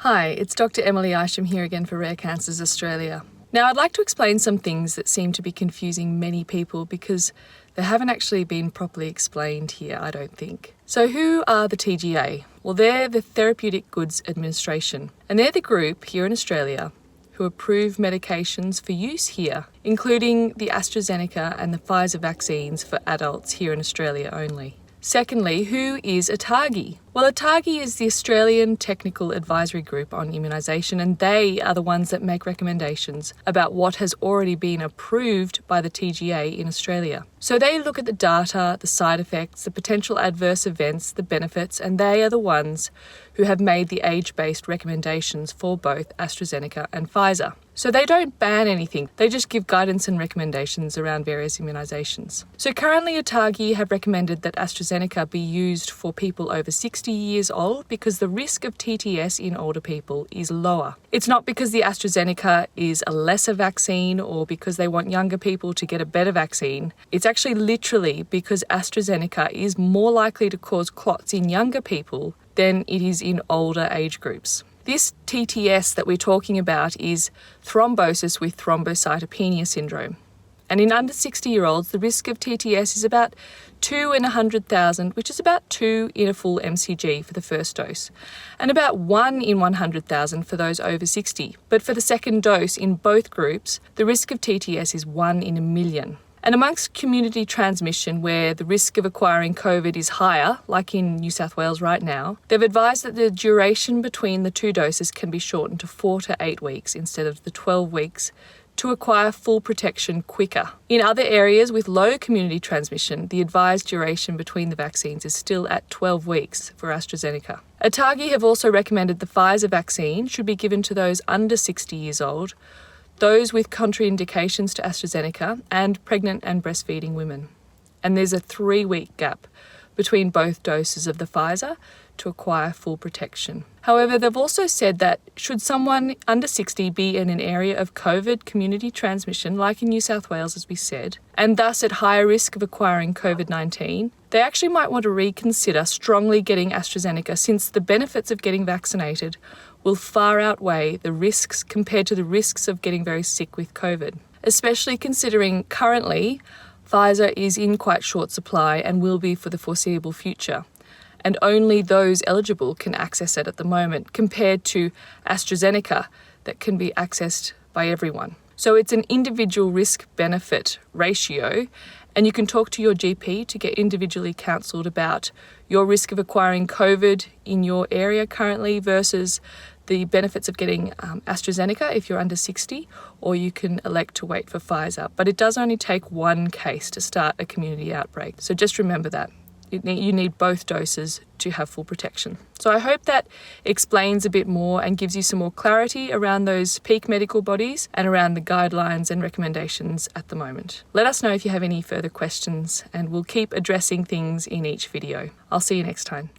Hi, it's Dr. Emily Isham here again for Rare Cancers Australia. Now, I'd like to explain some things that seem to be confusing many people because they haven't actually been properly explained here, I don't think. So who are the TGA? Well, they're the Therapeutic Goods Administration, and they're the group here in Australia who approve medications for use here, including the AstraZeneca and the Pfizer vaccines for adults here in Australia only. Secondly, who is ATAGI? Well, ATAGI is the Australian Technical Advisory Group on Immunisation, and they are the ones that make recommendations about what has already been approved by the TGA in Australia. So they look at the data, the side effects, the potential adverse events, the benefits, and they are the ones who have made the age-based recommendations for both AstraZeneca and Pfizer. So they don't ban anything, they just give guidance and recommendations around various immunisations. So currently ATAGI have recommended that AstraZeneca be used for people over 60 years old because the risk of TTS in older people is lower. It's not because the AstraZeneca is a lesser vaccine or because they want younger people to get a better vaccine. It's actually literally because AstraZeneca is more likely to cause clots in younger people than it is in older age groups. This TTS that we're talking about is thrombosis with thrombocytopenia syndrome. And in under 60-year-olds, the risk of TTS is about 2 in 100,000, which is about 2 in a full MCG for the first dose, and about 1 in 100,000 for those over 60. But for the second dose in both groups, the risk of TTS is 1 in a million. And amongst community transmission, where the risk of acquiring COVID is higher, like in New South Wales right now, they've advised that the duration between the two doses can be shortened to 4 to 8 weeks instead of the 12 weeks to acquire full protection quicker. In other areas with low community transmission, the advised duration between the vaccines is still at 12 weeks for AstraZeneca. ATAGI have also recommended the Pfizer vaccine should be given to those under 60 years old, those with contraindications to AstraZeneca, and pregnant and breastfeeding women. And there's a 3-week gap between both doses of the Pfizer to acquire full protection. However, they've also said that should someone under 60 be in an area of COVID community transmission, like in New South Wales, as we said, and thus at higher risk of acquiring COVID-19, they actually might want to reconsider strongly getting AstraZeneca, since the benefits of getting vaccinated will far outweigh the risks compared to the risks of getting very sick with COVID, especially considering currently Pfizer is in quite short supply and will be for the foreseeable future, and only those eligible can access it at the moment, compared to AstraZeneca that can be accessed by everyone. So it's an individual risk-benefit ratio, and you can talk to your GP to get individually counselled about your risk of acquiring COVID in your area currently versus the benefits of getting AstraZeneca if you're under 60, or you can elect to wait for Pfizer. But it does only take one case to start a community outbreak. So just remember that. You need both doses to have full protection. So I hope that explains a bit more and gives you some more clarity around those peak medical bodies and around the guidelines and recommendations at the moment. Let us know if you have any further questions, and we'll keep addressing things in each video. I'll see you next time.